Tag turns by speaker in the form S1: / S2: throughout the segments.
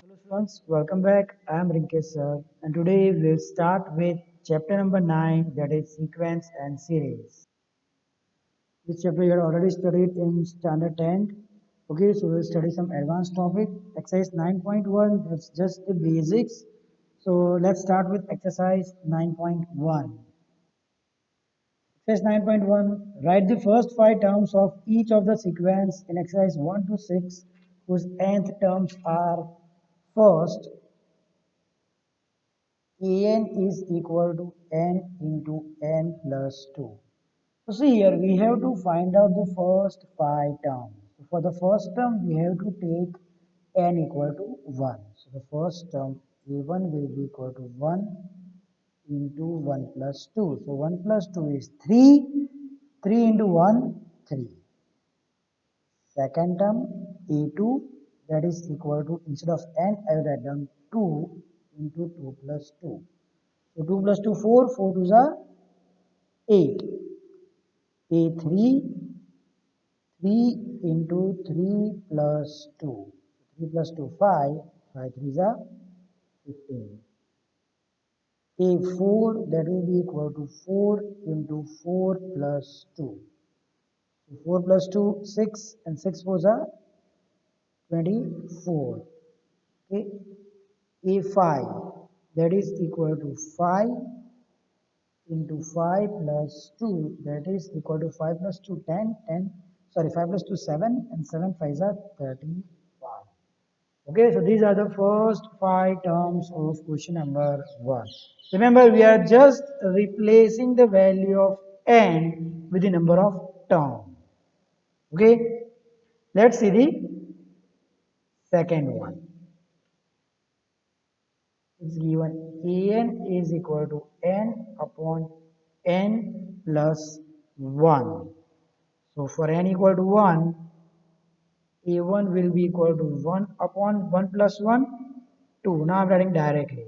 S1: Hello students, welcome back. I am Rinkesh sir, and today we'll start with chapter number 9, that is sequence and series. This chapter you had already studied in standard 10. Okay, so we'll study some advanced topic. Exercise 9.1, that's just the basics. So let's start with exercise 9.1. Exercise 9.1, write the first five terms of each of the sequence in exercise 1 to 6 whose nth terms are first an is equal to n into n plus 2. So see here we have to find out the first five terms. So for the first term we have to take n equal to 1. So the first term a1 will be equal to 1 into 1 plus 2. So 1 plus 2 is 3. 3 into 1, 3. Second term a2, that is equal to, instead of n I will write down 2 into 2 plus 2. So 2 plus 2, 4, 4 to the 8. A3, 3 into 3 plus 2. 3 plus 2, 5. 5 3 is 15. A4, that will be equal to 4 into 4 plus 2. So 4 plus 2, 6, and 6 4 is 24. Okay. A5, that is equal to 5 into 5 plus 2, that is equal to 5 plus 2, 10, 10, sorry, 5 plus 2, 7, and 7 5s are 35. Okay, so these are the first five terms of question number 1. Remember, we are just replacing the value of n with the number of terms. Okay, let's see the second one. It's given an is equal to n upon n plus 1. So for n equal to 1, a1 will be equal to 1 upon 1 plus 1, 2. Now I'm writing directly.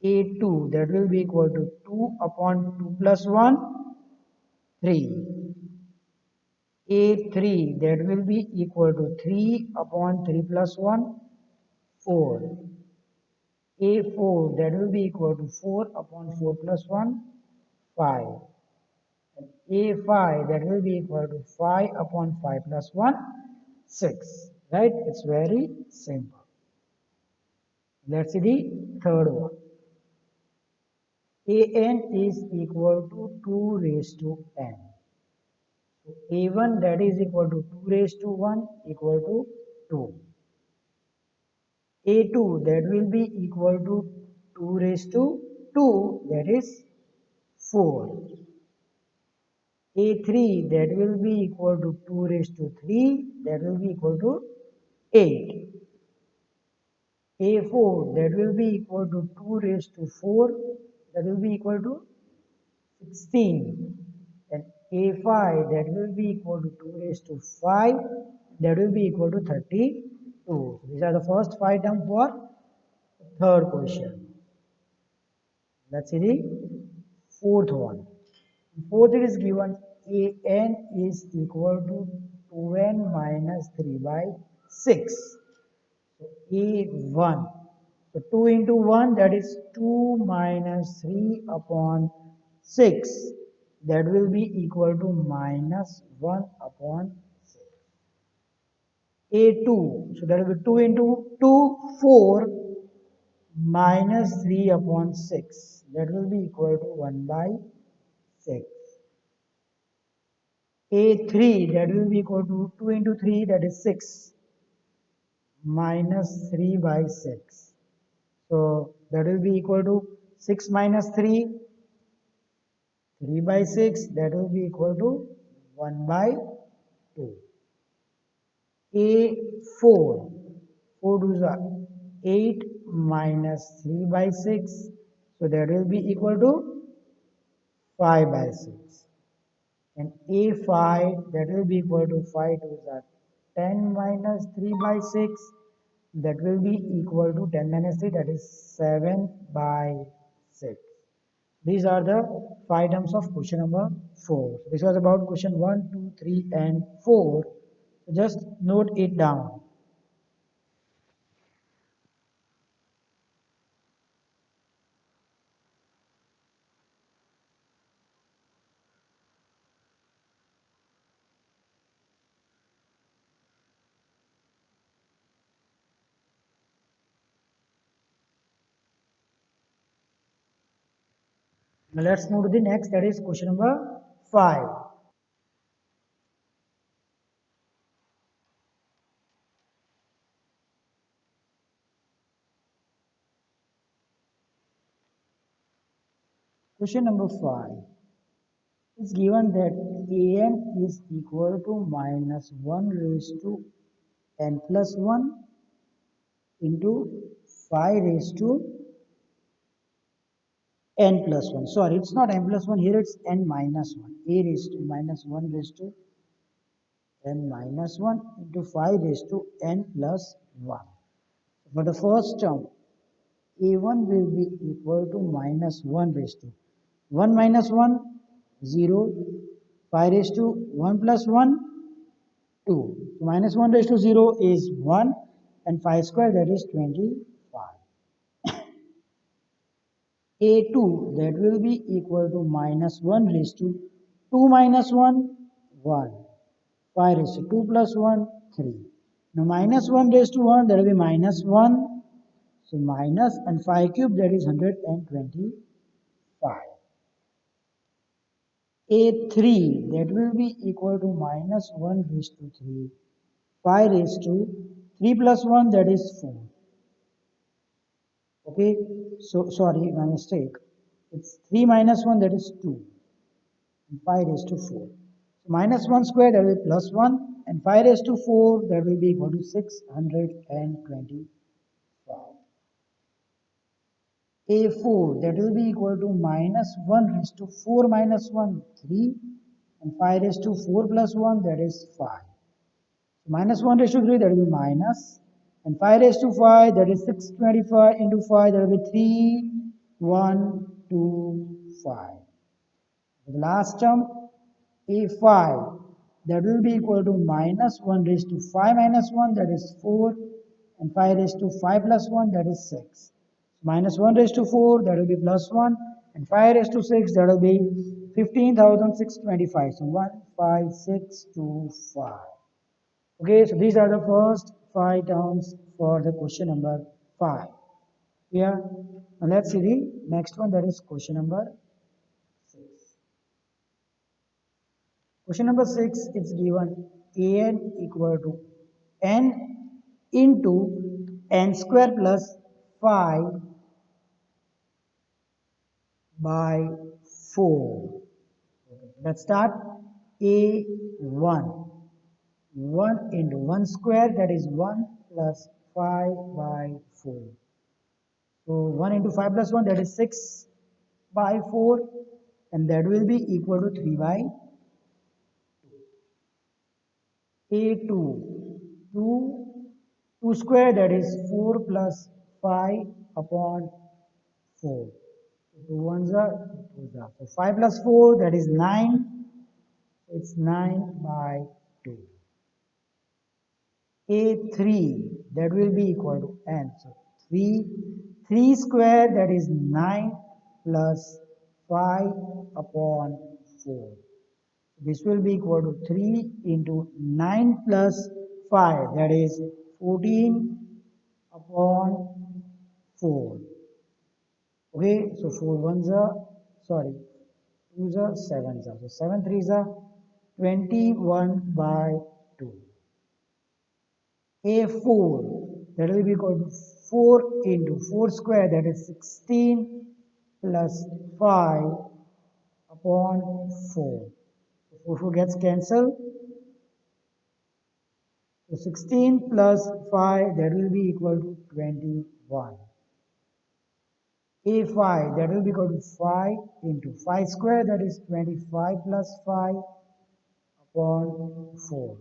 S1: A2, that will be equal to 2 upon 2 plus 1, 3. A3, that will be equal to 3 upon 3 plus 1, 4. A4, that will be equal to 4 upon 4 plus 1, 5. And A5, that will be equal to 5 upon 5 plus 1, 6. Right? It's very simple. Let's see the third one. An is equal to 2 raised to n. So A1, that is equal to 2 raised to 1, equal to 2. A2, that will be equal to 2 raised to 2, that is 4. A3, that will be equal to 2 raised to 3, that will be equal to 8. A4, that will be equal to 2 raised to 4, that will be equal to 16. And A5, that will be equal to 2 raised to 5, that will be equal to 32. So these are the first five terms for third question. Let's see the fourth one. Fourth, it is given an is equal to 2n minus 3 by 6. So a1. So 2 into 1, that is 2 minus 3 upon 6. That will be equal to minus 1 upon 6. A2. So that will be 2 into 2, 4 minus 3 upon 6. That will be equal to 1 by 6. A3, that will be equal to 2 into 3, that is 6, minus 3 by 6. So that will be equal to 6 minus 3, 3 by 6, that will be equal to 1 by 2. A4, 4 to the 8 minus 3 by 6, so that will be equal to 5 by 6. And A5, that will be equal to 5 to the 10 minus 3 by 6, that will be equal to 10 minus 3, that is 7 by 6. These are the five terms of question number 4. This was about question 1, 2, 3, and 4. So just note it down. Now let's move to the next, that is question number 5. Question number 5 is given that an is equal to minus 1 raised to n plus 1 into 5 raised to n plus 1. Sorry, it's not n plus 1 here, it's n minus 1. A raised to minus 1 raised to n minus 1 into 5 raised to n plus 1. For the first term, a1 will be equal to minus 1 raised to 1 minus 1, 0, 5 raised to 1 plus 1, 2. So minus 1 raised to 0 is 1 and 5 square, that is 25. A2, that will be equal to minus 1 raised to 2 minus 1, 1. 5 raised to 2 plus 1, 3. Now minus 1 raised to 1, that will be minus 1. So minus and 5 cube, that is 125. A3, that will be equal to minus 1 raised to 3. 5 raised to 3 plus 1, that is 4. Okay, so sorry, my mistake. It's 3 minus 1, that is 2. And 5 raised to 4. So minus 1 square, that will be plus 1. And 5 raised to 4, that will be equal to 625. A4, that will be equal to minus 1 raised to 4 minus 1, 3. And 5 raised to 4 plus 1, that is 5. Minus 1 raised to 3, that will be minus. And 5 raised to 5, that is 625 into 5, that will be 3, 1, 2, 5. The last term, A5, that will be equal to minus 1 raised to 5 minus 1, that is 4. And 5 raised to 5 plus 1, that is 6. Minus 1 raised to 4, that will be plus 1. And 5 raised to 6, that will be 15,625. So 15625. Okay, so these are the first 5 terms for the question number 5. Yeah, now let's see the next one, that is question number 6. Question number 6 is given an equal to n into n square plus 5 by 4. Okay, let's start. A1. 1 into 1 square, that is 1 plus 5 by 4. So 1 into 5 plus 1, that is 6 by 4, and that will be equal to 3 by A2. 2 square, that is 4 plus 5 upon 4. So 2 ones are 2 are. So 5 plus 4, that is 9. It's 9 by 2. A3, that will be equal to n. So 3 square, that is 9 plus 5 upon 4. This will be equal to 3 into 9 plus 5, that is 14 upon 4. Okay, so 4 ones are, sorry, 2s are 7s are. So 7 threes are 21 by 2. A4, that will be equal to 4 into 4 square, that is 16 plus 5 upon 4. So 4 gets cancelled. So 16 plus 5, that will be equal to 21. A5, that will be equal to 5 into 5 square, that is 25 plus 5 upon 4.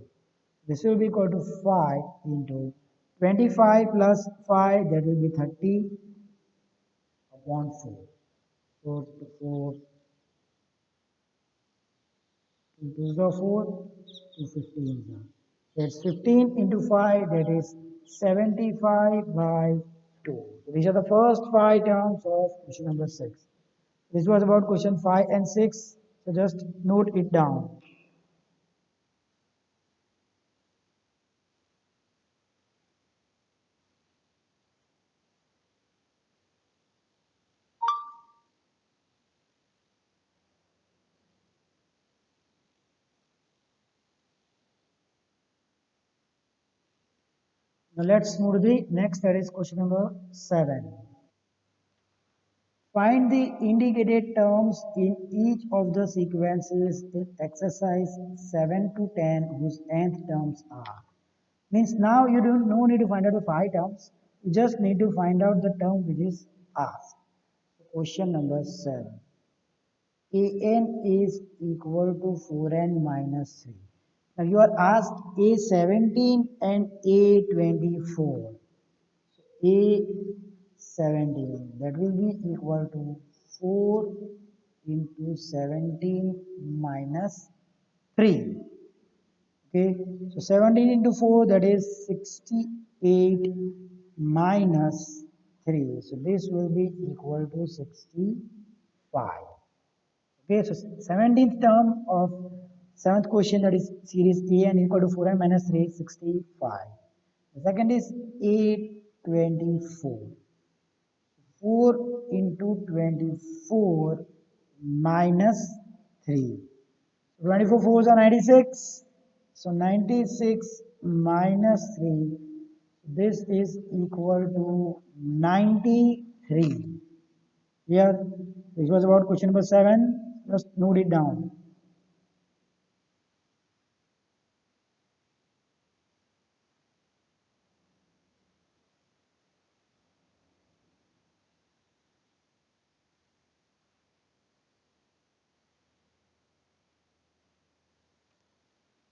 S1: This will be equal to 5 into 25 plus 5, that will be 30 upon 4. 4 to 4, 2 2s are 4, 2 15s are. That's 15 into 5, that is 75 by 2. So these are the first 5 terms of question number 6. This was about question 5 and 6. So just note it down. Now let's move to the next, that is question number 7. Find the indicated terms in each of the sequences in exercise 7 to 10 whose nth terms are. Means now you don't no need to find out the 5 terms. You just need to find out the term which is asked. Question number 7. An is equal to 4n minus 3. Now you are asked A17 and A24. A17, that will be equal to 4 into 17 minus 3. Okay, so 17 into 4, that is 68 minus 3. So this will be equal to 65. Okay, so 17th term of 7th question, that is series A n equal to 4n minus 3 is 65. The second is A24. 4 into 24 minus 3. 24 fours are 96. So 96 minus 3. This is equal to 93. Here, this was about question number 7. Just note it down.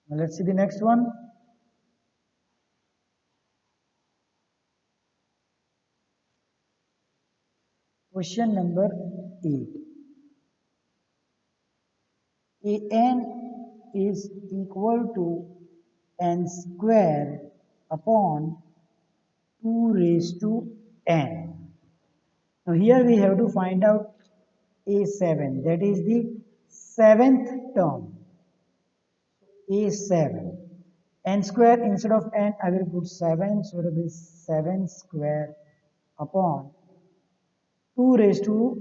S1: Now let's see the next one. Question number 8. An is equal to n square upon 2 raised to n. Now here we have to find out A7, that is the 7th term. A7. N square, instead of n I will put 7, so it will be 7 square upon 2 raised to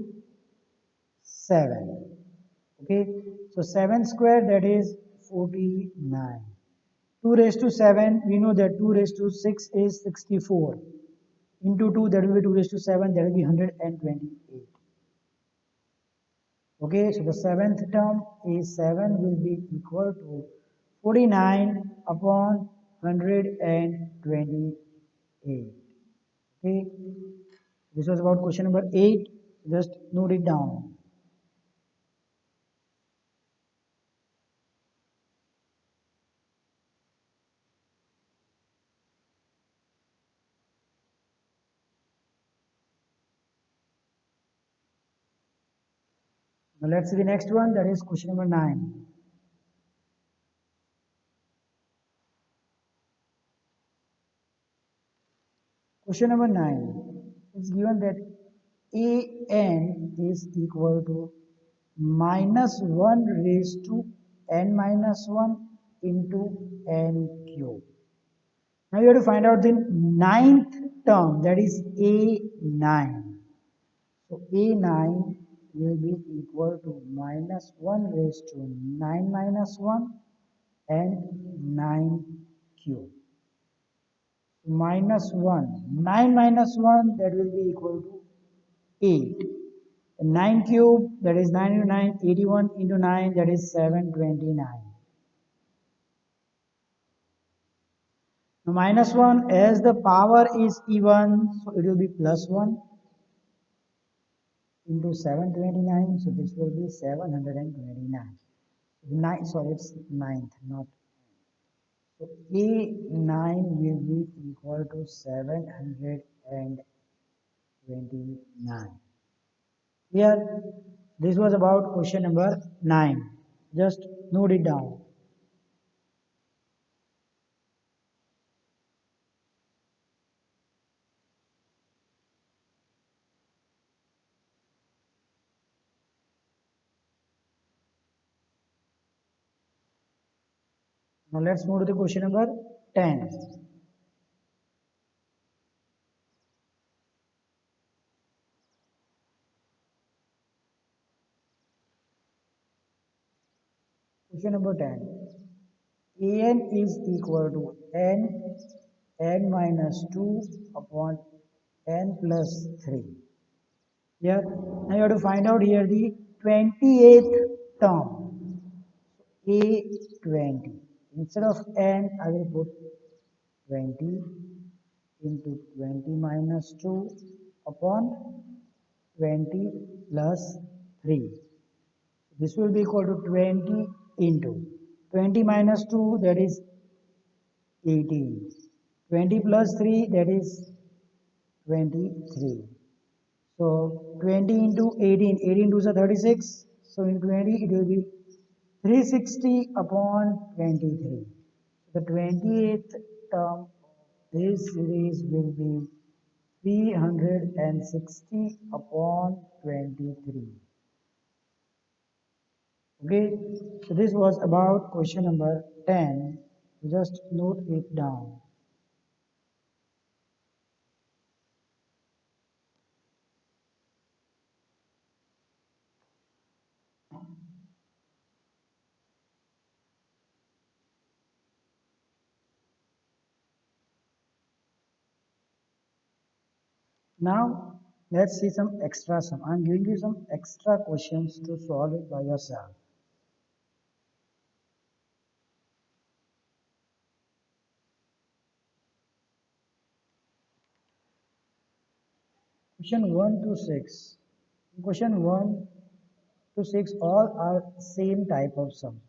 S1: 7. Okay, so 7 square, that is 49. 2 raised to 7, we know that 2 raised to 6 is 64. Into 2, that will be 2 raised to 7, that will be 128. Okay, so the 7th term is 7 will be equal to 49 upon 128. Okay, this was about question number 8. Just note it down. Now let's see the next one, that is question number 9. Question number 9 is given that an is equal to minus 1 raised to n minus 1 into n cube. Now you have to find out the 9th term, that is A9. So A9 will be equal to minus 1 raised to 9 minus 1 and 9 cube. Minus 1. 9 minus 1, that will be equal to 8. 9 cube, that is 9 into 9, 81 into 9, that is 729. Now minus 1, as the power is even, so it will be plus 1 into 729, so this will be 729. 9, sorry, it's 9th, not. So A9 will be equal to 729. Here, this was about question number 9. Just note it down. Now let's move to the question number 10. Question number 10. An is equal to n n minus 2 upon n plus 3. Here, now you have to find out here the 28th term, A20. Instead of n, I will put 20 into 20 minus 2 upon 20 plus 3. This will be equal to 20 into 20 minus 2, that is 18. 20 plus 3, that is 23. So 20 into 18, 18 to the 36. So in 20 it will be 360 upon 23. The 28th term of this series will be 360 upon 23. Okay, so this was about question number 10. Just note it down. Now, let's see some extra sum. I'm giving you some extra questions to solve it by yourself. Question 1 to 6. Question 1 to 6 all are same type of sum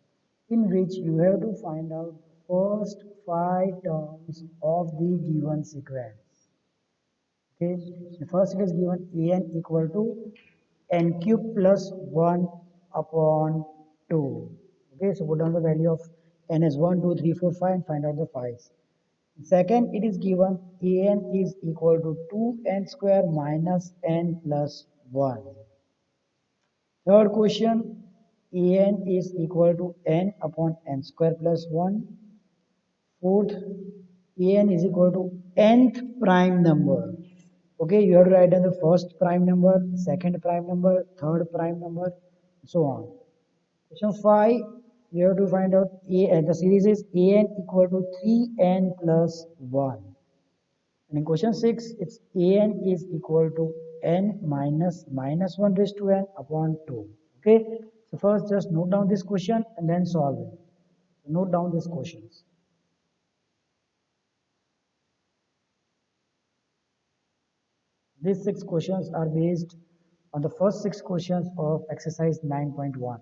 S1: in which you have to find out first 5 terms of the given sequence. Okay, the first it is given an equal to n cube plus 1 upon 2. Okay, so put down the value of n as 1, 2, 3, 4, 5 and find out the 5's. Second, it is given an is equal to 2n square minus n plus 1. Third question, an is equal to n upon n square plus 1. Fourth, an is equal to nth prime number. Okay, you have to write down the first prime number, second prime number, third prime number, so on. Question 5, you have to find out the series is an equal to 3n plus 1. And in question 6, it's an is equal to n minus 1 raised to n upon 2. Okay, so first just note down this question and then solve it. So note down these questions. These 6 questions are based on the first 6 questions of exercise 9.1.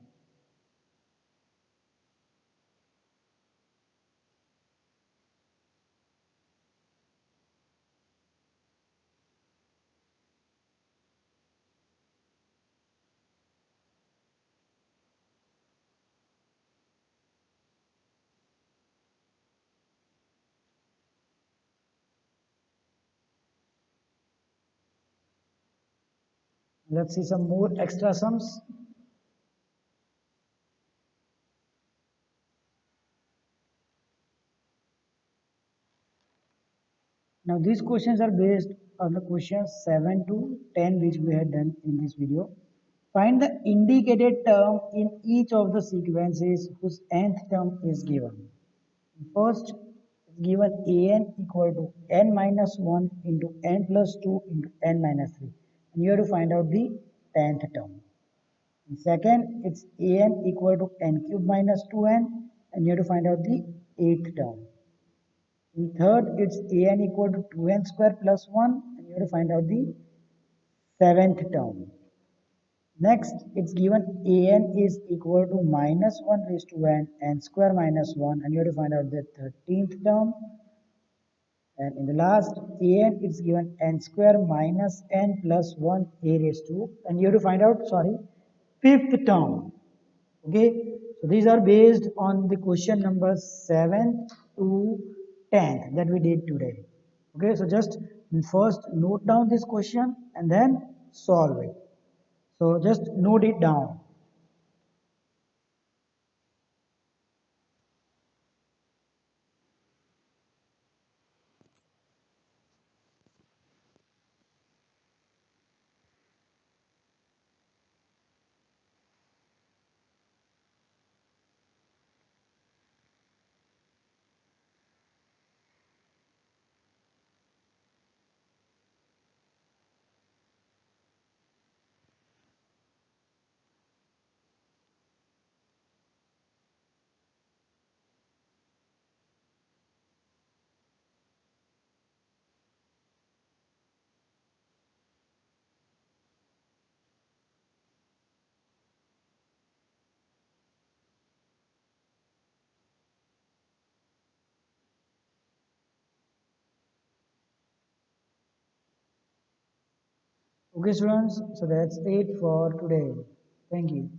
S1: Let's see some more extra sums. Now these questions are based on the questions 7 to 10 which we had done in this video. Find the indicated term in each of the sequences whose nth term is given. First, given an equal to n minus 1 into n plus 2 into n minus 3. And you have to find out the 10th term. And second, it's an equal to n cube minus 2n and you have to find out the 8th term. In third, it's an equal to 2n square plus 1 and you have to find out the 7th term. Next, it's given an is equal to minus 1 raised to n square minus 1 and you have to find out the 13th term. And in the last, an is given n square minus n plus 1 a raised to, and you have to find out, sorry, 5th term. Okay, so these are based on the question number 7 to 10 that we did today. Okay, so just first note down this question and then solve it. So just note it down. Okay, students, so that's it for today. Thank you.